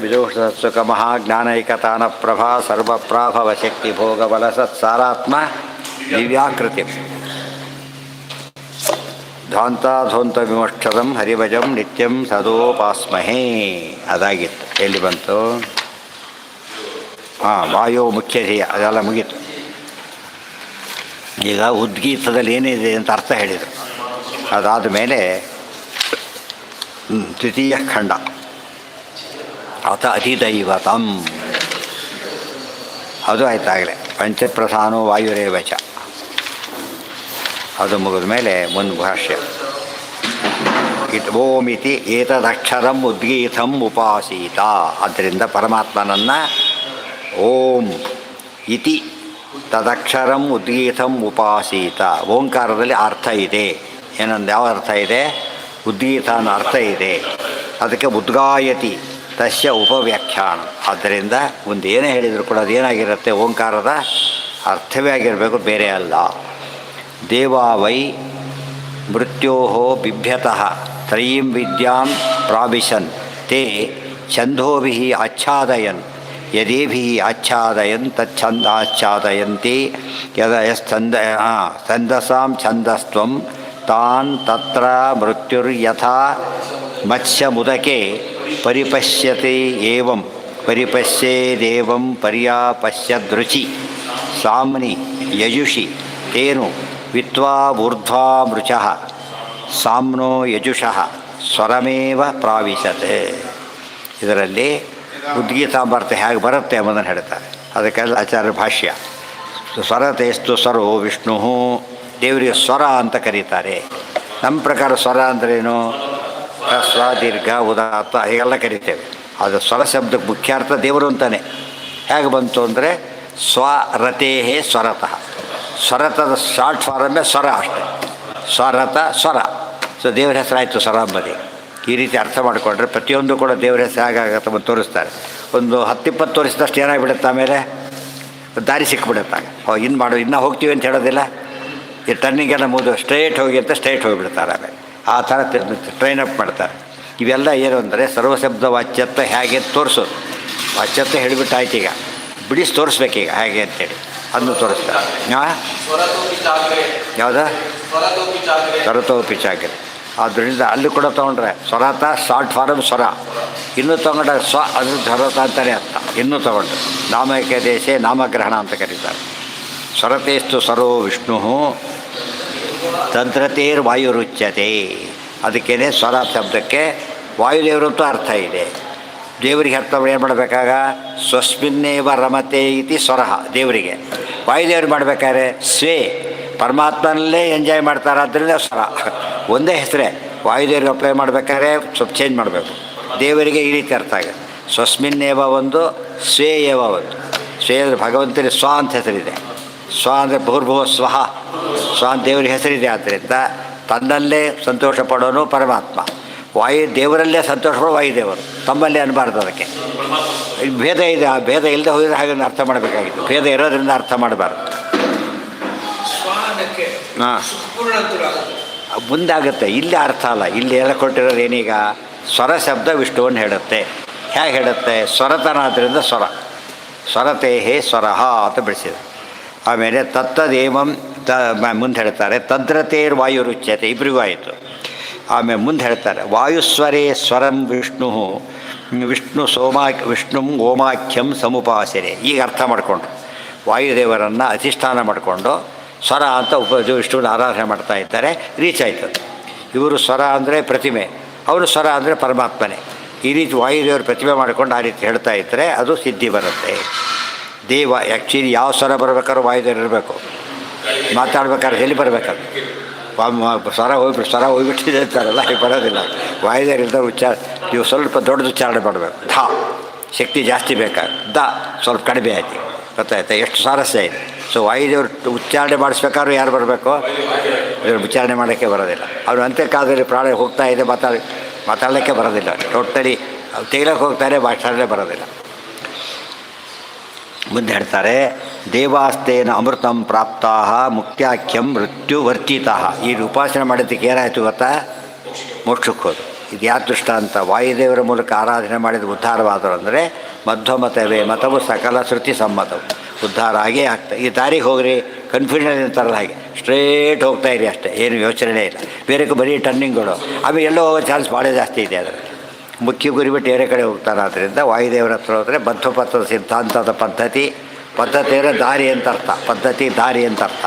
ವಿದೋಷಸುಖಮಹಾಜ್ಞಾನೈಕತಾನಪ್ರಭಾ ಸರ್ವಪ್ರಾಭವಶಕ್ತಿಭೋಗಬಲಸತ್ಸಾರಾತ್ಮ ದಿವ್ಯಾಕೃತಿ ಧ್ವಾಂತಾಧ್ವಂತವಿಮೋಕ್ಷದಂ ಹರಿಭಜಂ ನಿತ್ಯಂ ಸದೋಪಾಸ್ಮಹೇ. ಅದಾಗಿತ್ತು. ಎಲ್ಲಿ ಬಂತು? ವಾಯೋ ಮುಖ್ಯ ಧ್ಯೇಯ, ಅದೆಲ್ಲ ಮುಗೀತು. ಈಗ ಉದ್ಗೀತದಲ್ಲಿ ಏನಿದೆ ಅಂತ ಅರ್ಥ ಹೇಳಿದರು. ಅದಾದ ಮೇಲೆ ದ್ವಿತೀಯ ಖಂಡ ಅಥ ಅತಿದೈವತಂ, ಅದು ಆಯ್ತಾಗಲೇ. ಪಂಚಪ್ರಧಾನೋ ವಾಯುರೇವಚ, ಅದು ಮುಗಿದ ಮೇಲೆ ಮುಂದೆ ಭಾಷ್ಯ. ಓಮಿತಿ ಏತದಕ್ಷರಂ ಉದ್ಗೀತಂ ಉಪಾಸೀತ. ಆದ್ದರಿಂದ ಪರಮಾತ್ಮನನ್ನು ಓಂ ಇತಿ ತದಕ್ಷರಂ ಉದ್ಗೀತಂ ಉಪಾಸೀತ. ಓಂಕಾರದಲ್ಲಿ ಅರ್ಥ ಇದೆ. ಏನಂದು ಯಾವ ಅರ್ಥ ಇದೆ? ಉದ್ಗೀತ ಅನ್ನೋ ಅರ್ಥ ಇದೆ. ಅದಕ್ಕೆ ಉದ್ಗಾಯತಿ ತಸ್ಯ ಉಪವ್ಯಾಖ್ಯಾನ. ಆದ್ದರಿಂದ ಒಂದು ಏನೇ ಹೇಳಿದರೂ ಕೂಡ ಅದೇನಾಗಿರುತ್ತೆ? ಓಂಕಾರದ ಅರ್ಥವೇ ಆಗಿರಬೇಕು, ಬೇರೆ ಅಲ್ಲ. ದೇವಾ ವೈ ಮೃತ್ಯೋ ಬಿಭ್ಯತಃ ತ್ರಯೀಂ ವಿದ್ಯಾಂ ಪ್ರಾವಿಶನ್ ತೇ ಛಂದೋಭಿ ಆಚ್ಛಾದಯನ್ ಯದೇಭಿ ಆಚ್ಛಾದಯನ್ ತಚ್ಛಂದಾಚ್ಛಾದಯಂತಿ ಛಂದಸಾಂ ಛಂದಸ್ತ್ವಂ ತಾನ್ ತತ್ರ ಮೃತ್ಯುರ್ಯಥಾ ಮತ್ಸ್ಯಮುದಕೆ ಪರಿಪಶ್ಯತೆ ಏವಂ ಪರಿಪಶ್ಯೇದೇವಂ ಪರ್ಯಾಪಶ್ಯದೃಚಿ ಸಾಮ್ನಿ ಯಜುಷಿ ತೇನು ವಿತ್ವಾ ಊರ್ಧ್ವಾ ಮೃಚಃ ಸಾಮ್ನೋ ಯಜುಷಃ ಸ್ವರಮೇವ ಪ್ರಾವಿಶತೆ. ಇದರಲ್ಲಿ ಉದ್ಗೀತಾಂಬರ್ಥ ಹೇಗೆ ಬರುತ್ತೆ ಎಂಬುದನ್ನು ಹೇಳ್ತಾರೆ. ಅದಕ್ಕೆಲ್ಲ ಆಚಾರ್ಯ ಭಾಷ್ಯ. ಸ್ವರತೇಸ್ತು ಸ್ವರೋ ವಿಷ್ಣು. ದೇವರಿಗೆ ಸ್ವರ ಅಂತ ಕರೀತಾರೆ. ನಮ್ಮ ಪ್ರಕಾರ ಸ್ವರ ಅಂದ್ರೇನು? ಸ್ವ ದೀರ್ಘ ಉದಾತ್ತ ಹೀಗೆಲ್ಲ ಕರಿತೇವೆ. ಅದು ಸ್ವರ ಶಬ್ದಕ್ಕೆ ಮುಖ್ಯಾರ್ಥ ದೇವರು ಅಂತಾನೆ. ಹೇಗೆ ಬಂತು ಅಂದರೆ ಸ್ವರತೇಹೇ ಸ್ವರತಃ. ಸ್ವರತದ ಶಾರ್ಟ್ ಫಾರಮ್ಮೇ ಸ್ವರ ಅಷ್ಟೆ. ಸ್ವರತ ಸ್ವರ. ಸೊ ದೇವರ ಹೆಸರಾಯಿತು ಸ್ವರ ಅಂಬದಿ. ಈ ರೀತಿ ಅರ್ಥ ಮಾಡಿಕೊಂಡ್ರೆ ಪ್ರತಿಯೊಂದು ಕೂಡ ದೇವರ ಹೆಸರು ಹೇಗಾಗತ್ತೆ ಅಂತ ತೋರಿಸ್ತಾರೆ. ಒಂದು 10-20 ತೋರಿಸಿದಷ್ಟು ಏನಾಗಿಬಿಡುತ್ತೆ, ಆಮೇಲೆ ದಾರಿ ಸಿಕ್ಕಿಬಿಡುತ್ತಾಗ. ಇನ್ನೂ ಹೋಗ್ತೀವಿ ಅಂತ ಹೇಳೋದಿಲ್ಲ. ಈ ಟರ್ನಿಂಗೆಲ್ಲ ಮುಗಿದು ಸ್ಟ್ರೈಟ್ ಹೋಗಿ ಅಂತ ಸ್ಟ್ರೈಟ್ ಹೋಗಿಬಿಡ್ತಾರೆ. ಆಮೇಲೆ ಆ ಥರ ಟ್ರೈನ್ ಅಪ್ ಮಾಡ್ತಾರೆ. ಇವೆಲ್ಲ ಏನು ಅಂದರೆ ಸರ್ವಶಬ್ದ ವಾಚ್ಯತ್ವ ಹೇಗೆ ತೋರಿಸೋದು. ವಾಚ್ಯತ್ವ ಹೇಳಿಬಿಟ್ಟಾಯ್ತು, ಈಗ ಬಿಡಿಸಿ ತೋರಿಸ್ಬೇಕೀಗ ಹೇಗೆ ಅಂತೇಳಿ ಅದನ್ನು ತೋರಿಸ್ತಾರೆ. ಯಾವುದು? ಸ್ವರತೋಪಿ ಚಾಗ್ರೆ. ಆದ್ದರಿಂದ ಅಲ್ಲಿ ಕೂಡ ತೊಗೊಂಡ್ರೆ ಸ್ವರತ ಶಾರ್ಟ್ ಫಾರಮ್ ಸ್ವರ. ಇನ್ನೂ ತೊಗೊಂಡ್ರೆ ಸ್ವ, ಅದು ಸ್ವರತ ಅಂತಲೇ ಅರ್ಥ. ಇನ್ನೂ ತೊಗೊಂಡ್ರೆ ನಾಮೈಕ್ಯ ದೇಶೇ ನಾಮಗ್ರಹಣ ಅಂತ ಕರೀತಾರೆ. ಸ್ವರತೇಸ್ತು ಸ್ವರೋ ವಿಷ್ಣು ತಂತ್ರತೇರ್ ವಾಯುರುಚ್ಯತೆ. ಅದಕ್ಕೇನೆ ಸ್ವರ ಶಬ್ದಕ್ಕೆ ವಾಯುದೇವರಂತೂ ಅರ್ಥ ಇದೆ. ದೇವರಿಗೆ ಅರ್ಥ ಏನು ಮಾಡಬೇಕಾಗ? ಸ್ವಸ್ಮಿನ್ನೇವ ರಮತೆ ಇತಿ ಸ್ವರಃ. ದೇವರಿಗೆ ವಾಯುದೇವರು ಮಾಡಬೇಕಾದ್ರೆ ಸ್ವೇ ಪರಮಾತ್ಮನಲ್ಲೇ ಎಂಜಾಯ್ ಮಾಡ್ತಾರೆ. ಆದ್ದರಿಂದ ಸ್ವರ ಒಂದೇ ಹೆಸರೇ. ವಾಯುದೇವರಿಗೆ ಅಪ್ಲೈ ಮಾಡಬೇಕಾದ್ರೆ ಸ್ವಲ್ಪ ಚೇಂಜ್ ಮಾಡಬೇಕು. ದೇವರಿಗೆ ಈ ರೀತಿ ಅರ್ಥ ಆಗುತ್ತೆ. ಸ್ವಸ್ಮಿನ್ನೇವ ಒಂದು, ಸ್ವೇ ಏವ ಒಂದು. ಸ್ವೇ ಅಂದರೆ ಭಗವಂತನಿಗೆ ಸ್ವ ಅಂತ ಹೆಸರಿದೆ. ಸ್ವ ಅಂದರೆ ಭೂರ್ಭುವ ಸ್ವಹ. ಸ್ವ ಅಂತ ದೇವರಿಗೆ ಹೆಸರಿದೆ. ಆದ್ದರಿಂದ ತನ್ನಲ್ಲೇ ಸಂತೋಷ ಪಡೋನು ಪರಮಾತ್ಮ. ದೇವರಲ್ಲೇ ಸಂತೋಷ ಪಡೋ ವಾಯುದೇವರು. ತಮ್ಮಲ್ಲೇ ಅನ್ನಬಾರ್ದು. ಅದಕ್ಕೆ ಭೇದ ಇದೆ. ಆ ಭೇದ ಇಲ್ಲದೆ ಹೋದರೆ ಹಾಗೆ ಅರ್ಥ ಮಾಡಬೇಕಾಗಿತ್ತು. ಭೇದ ಇರೋದ್ರಿಂದ ಅರ್ಥ ಮಾಡಬಾರ್ದು. ಹಾಂ, ಮುಂದಾಗುತ್ತೆ. ಇಲ್ಲಿ ಅರ್ಥ ಅಲ್ಲ. ಇಲ್ಲಿ ಎಲ್ಲ ಕೊಟ್ಟಿರೋದು ಏನೀಗ? ಸ್ವರ ಶಬ್ದ ವಿಷ್ಣುವನ್ನು ಹೇಳುತ್ತೆ. ಹೇಗೆ ಹೇಳುತ್ತೆ? ಸ್ವರತನಾದ್ರಿಂದ ಸ್ವರ. ಸ್ವರತೇಹೇ ಸ್ವರಃ ಅಂತ ಬಿಡಿಸಿದೆ. ಆಮೇಲೆ ತತ್ತದೇವಂ ಮುಂದೆ ಹೇಳ್ತಾರೆ ತಂತ್ರತೇರ್ ವಾಯುರುಚ್ಯತೆ. ಇಬ್ಬರಿಗೂ ಆಯಿತು. ಆಮೇಲೆ ಮುಂದೆ ಹೇಳ್ತಾರೆ ವಾಯುಸ್ವರೇ ಸ್ವರಂ ವಿಷ್ಣು ವಿಷ್ಣು ಓಮಾಖ್ಯಂ ಸಮುಪಾಸರೆ. ಈಗ ಅರ್ಥ ಮಾಡಿಕೊಂಡ್ರು. ವಾಯುದೇವರನ್ನು ಅಧಿಷ್ಠಾನ ಮಾಡಿಕೊಂಡು ಸ್ವರ ಅಂತ ವಿಷ್ಣುವಿನ ಆರಾಧನೆ ಮಾಡ್ತಾ ಇದ್ದಾರೆ. ರೀಚ್ ಆಯ್ತದೆ. ಇವರು ಸ್ವರ ಅಂದರೆ ಪ್ರತಿಮೆ, ಅವರು ಸ್ವರ ಅಂದರೆ ಪರಮಾತ್ಮನೇ. ಈ ರೀತಿ ವಾಯುದೇವರು ಪ್ರತಿಮೆ ಮಾಡಿಕೊಂಡು ಆ ರೀತಿ ಹೇಳ್ತಾ ಇದ್ದರೆ ಅದು ಸಿದ್ಧಿ ಬರುತ್ತೆ. ದೇವ ಆ್ಯಕ್ಚುಲಿ ಯಾವ ಸ್ವರ ಬರಬೇಕಾದ್ರೂ ವಾಯುದೇವರು ಇರಬೇಕು. ಮಾತಾಡ್ಬೇಕಾದ್ರೆ ಎಲ್ಲಿ ಬರಬೇಕಾದ್ರೆ ಸ್ವರ ಹೋಗ್ಬಿಟ್ಟಿದೆ ಅಂತಾರಲ್ಲ, ಈಗ ಬರೋದಿಲ್ಲ. ವಾಯುದೇವರು ಇಲ್ದ ಉಚ್ಚಾರ. ನೀವು ಸ್ವಲ್ಪ ದೊಡ್ಡದು ಉಚ್ಚಾರಣೆ ಮಾಡಬೇಕು. ಧ ಶಕ್ತಿ ಜಾಸ್ತಿ ಬೇಕಾಗ, ದ ಸ್ವಲ್ಪ ಕಡಿಮೆ ಆಯ್ತು. ಗೊತ್ತಾಯ್ತಾ? ಎಷ್ಟು ಸ್ವಾರಸ್ಯ ಇದೆ. ಸೊ ವಾಯುದೇವರು ಉಚ್ಚಾರಣೆ ಮಾಡಿಸ್ಬೇಕಾದ್ರೂ ಯಾರು ಬರಬೇಕು? ಉಚ್ಚಾರಣೆ ಮಾಡೋಕ್ಕೆ ಬರೋದಿಲ್ಲ. ಅವರು ಅಂತ್ಯಕಾಲದಲ್ಲಿ ಪ್ರಾಣ ಹೋಗ್ತಾ ಇದೆ, ಮಾತಾಡಲಿಕ್ಕೆ ಬರೋದಿಲ್ಲ. ಟೋಟಲಿ ತೆಗಿಲಕ್ಕೆ ಹೋಗ್ತಾರೆ, ಮಾತಾಡಲೇ ಬರೋದಿಲ್ಲ. ಮುಂದೆ ಹೇಳ್ತಾರೆ ದೇವಾಸ್ತೇನ ಅಮೃತಂ ಪ್ರಾಪ್ತಾ ಮುಕ್ತ್ಯಾಖ್ಯಂ ಮೃತ್ಯುವರ್ಜಿತ. ಈ ಉಪಾಸನೆ ಮಾಡೋದಕ್ಕೆ ಏನಾಯಿತು ಗೊತ್ತಾ? ಮೋಕ್ಷಕ್ಕೆ ಹೋದು. ಇದು ಯಾರು ದೃಷ್ಟಾಂತ? ವಾಯುದೇವರ ಮೂಲಕ ಆರಾಧನೆ ಮಾಡಿದ ಉದ್ಧಾರವಾದರು ಅಂದರೆ ಮಧ್ವಮತವೇ ಮತವು ಸಕಲ ಶ್ರುತಿ ಸಮ್ಮತವು, ಉದ್ಧಾರ ಆಗೇ ಆಗ್ತದೆ. ಈ ದಾರಿಗೆ ಹೋಗ್ರಿ ಕನ್ಫ್ಯೂಷನ್ ಅಂತಾರಲ್ಲ ಹಾಗೆ ಸ್ಟ್ರೇಟ್ ಹೋಗ್ತಾ ಇರಿ ಅಷ್ಟೇ, ಏನು ಯೋಚನೆ ಇಲ್ಲ. ಬೇರೆ ಬರೀ ಟರ್ನಿಂಗ್ಗಳು, ಆಮೇಲೆ ಎಲ್ಲೋ ಹೋಗೋ ಚಾನ್ಸ್ ಭಾಳ ಜಾಸ್ತಿ ಇದೆ. ಅದರಲ್ಲಿ ಮುಖ್ಯ ಗುರಿ ಬಿಟ್ಟು ಬೇರೆ ಕಡೆ ಹೋಗ್ತಾರೆ. ಆದ್ದರಿಂದ ವಾಯುದೇವರ ಹತ್ರ ಹೋದರೆ ಬದ್ಧಪಥದ ಸಿದ್ಧಾಂತದ ಪದ್ಧತಿ ಅಂದರೆ ದಾರಿ ಅಂತ ಅರ್ಥ, ಪದ್ಧತಿ ದಾರಿ ಅಂತ ಅರ್ಥ.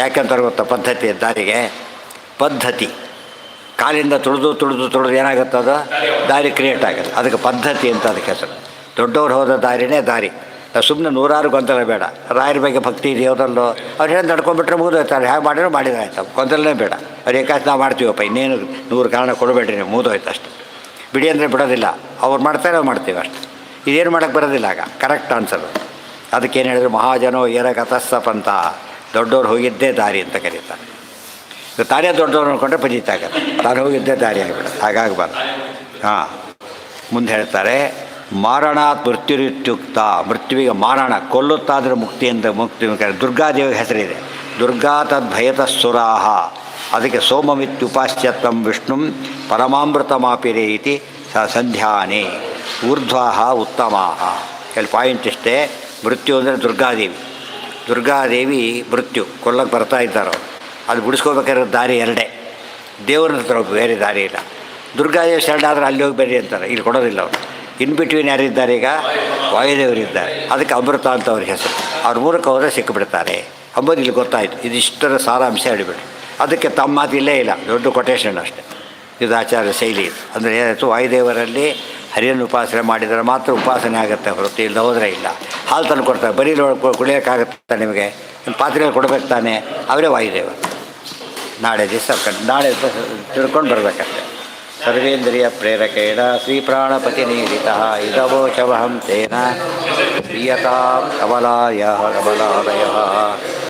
ಯಾಕೆಂತಾರೆ ಗೊತ್ತಾ? ಪದ್ಧತಿ ದಾರಿಗೆ ಪದ್ಧತಿ ಕಾಲಿಂದ ತುಳಿದು ಏನಾಗುತ್ತೆ? ಅದು ದಾರಿ ಕ್ರಿಯೇಟ್ ಆಗುತ್ತೆ. ಅದಕ್ಕೆ ಪದ್ಧತಿ ಅಂತ ಅದಕ್ಕೆ ಹೆಸರು. ದೊಡ್ಡವ್ರು ಹೋದ ದಾರಿನೇ ದಾರಿ. ಸುಮ್ಮನೆ ನೂರಾರು ಗೊಂದಲ ಬೇಡ. ರಾಯರ ಬಗ್ಗೆ ಭಕ್ತಿ ಇದೆಯೋದಲ್ಲೋ ಅವ್ರು ಹೇಳಿ ನಡ್ಕೊಂಡ್ಬಿಟ್ರೆ ಮುಗಿದೋಯ್ತಾರೆ. ಹೇಗೆ ಮಾಡಿದ್ರು ಮಾಡಿದಾಯ್ತು, ಗೊಂದಲನೇ ಬೇಡ. ಅವ್ರು ಏಕಾಸಿ ನಾವು ಮಾಡ್ತೀವಪ್ಪ, ಇನ್ನೇನು 100 ಕಾರಣ ಕೊಡಬೇಡ್ರಿ ನೀವು, ಮುಗಿದೋಯ್ತು ಅಷ್ಟೆ. ಬಿಡಿ ಅಂದರೆ ಬಿಡೋದಿಲ್ಲ, ಅವ್ರು ಮಾಡ್ತಾರೆ ನಾವು ಮಾಡ್ತೀವಿ ಅಷ್ಟೆ. ಇದೇನು ಮಾಡೋಕ್ಕೆ ಬರೋದಿಲ್ಲ. ಆಗ ಕರೆಕ್ಟ್ ಆನ್ಸರು. ಅದಕ್ಕೇನು ಹೇಳಿದ್ರು? ಮಹಾಜನೋ ಏರಗತಸ್ಸಪಂಥ, ದೊಡ್ಡವ್ರು ಹೋಗಿದ್ದೇ ದಾರಿ ಅಂತ ಕರೀತಾರೆ. ತಾನೇ ದೊಡ್ಡವ್ರು ಅಂದ್ಕೊಂಡ್ರೆ ಪಜಿತಾಗತ್ತೆ, ತಾನು ಹೋಗಿದ್ದೇ ದಾರಿ ಆಗಿಬಿಡುತ್ತೆ. ಹಾಗಾಗಬಾರ್ದು. ಹಾಂ, ಮುಂದೆ ಹೇಳ್ತಾರೆ ಮಾರಣಾತ್ ಮೃತ್ಯುರಿತ್ಯುಕ್ತ, ಮೃತ್ಯುವಿಗೆ ಮಾರಣ ಕೊಲ್ಲುತ್ತಾದರೆ ಮುಕ್ತಿಯಿಂದ ಮುಕ್ತಿ. ದುರ್ಗಾದೇವಿಗೆ ಹೆಸರಿದೆ. ದುರ್ಗಾ ತದ್ಭಯತಃಸುರಾಹ, ಅದಕ್ಕೆ ಸೋಮಮಿತ್ಯುಪಾಸ್ಯತ್ವಂ ವಿಷ್ಣು ಪರಮಾಮೃತಮಾಪಿರೇ ಇತಿ ಸಂಧ್ಯಾನೇ ಊರ್ಧ್ವಾಹ ಉತ್ತಮಾಹ. ಇಲ್ಲಿ ಪಾಯಿಂಟ್ ಇಷ್ಟೇ, ಮೃತ್ಯು ಅಂದರೆ ದುರ್ಗಾದೇವಿ. ದುರ್ಗಾದೇವಿ ಮೃತ್ಯು ಕೊಲ್ಲಕ್ಕೆ ಬರ್ತಾ ಇದ್ದಾರೋ ಅದು ಬಿಡಿಸ್ಕೋಬೇಕಾದ್ರೆ ದಾರಿ ಎರಡೇ. ದೇವ್ರನ್ನ ಹತ್ರ ಬೇರೆ ದಾರಿ ಇಲ್ಲ. ದುರ್ಗಾದೇವಿ ಶರಣಾದ್ರೆ ಅಲ್ಲಿ ಹೋಗಿ ಬರ್ರಿ ಅಂತಾರೆ, ಇಲ್ಲಿ ಕೊಡೋದಿಲ್ಲ ಅವರು. ಇನ್ ಬಿಟ್ವೀನ್ ಯಾರಿದ್ದಾರೆ? ಈಗ ವಾಯುದೇವರಿದ್ದಾರೆ. ಅದಕ್ಕೆ ಅಮೃತ ಅಂತ ಅವ್ರ ಹೆಸರು. ಅವ್ರ ಮೂಲಕ ಹೋದರೆ ಸಿಕ್ಕಿಬಿಡ್ತಾರೆ ಅಂಬೋದು ಇಲ್ಲಿ ಗೊತ್ತಾಯಿತು. ಇದಿಷ್ಟರ ಸಾರಾಂಶ ಹೇಳಿಬಿಡಿ. ಅದಕ್ಕೆ ತಮ್ಮ ಮಾತು ಇಲ್ಲೇ ಇಲ್ಲ, ದೊಡ್ಡ ಕೊಟೇಶನ್ ಅಷ್ಟೇ. ಇದು ಆಚಾರ್ಯ ಶೈಲಿ. ಅಂದರೆ ಏನಾಯಿತು? ವಾಯುದೇವರಲ್ಲಿ ಹರಿಯನ್ನು ಉಪಾಸನೆ ಮಾಡಿದರೆ ಮಾತ್ರ ಉಪಾಸನೆ ಆಗುತ್ತೆ, ಹೊರತು ಇಲ್ಲ ಹೋದರೆ ಇಲ್ಲ. ಹಾಲು ತಂದು ಕೊಡ್ತಾರೆ, ಬರೀ ಕುಡಿಯೋಕ್ಕಾಗುತ್ತಾ ನಿಮಗೆ? ಒಂದು ಪಾತ್ರೆಯಲ್ಲಿ ಕೊಡಬೇಕು ತಾನೆ, ಅವರೇ ವಾಯುದೇವರು. ನಾಳೆ ದಿವಸ ನಾಳೆ ತಿಳ್ಕೊಂಡು ಬರಬೇಕಷ್ಟೆ. ಸರ್ವೇಂದ್ರಿಯ ಪ್ರೇರಕೇಣ ಶ್ರೀಪ್ರಾಣಪತಿ ನೀಡಿತ ಇದವೋಚವಹಂ ತೇನ ಪ್ರಿಯತಾಂ ಕಮಲಾಲಯ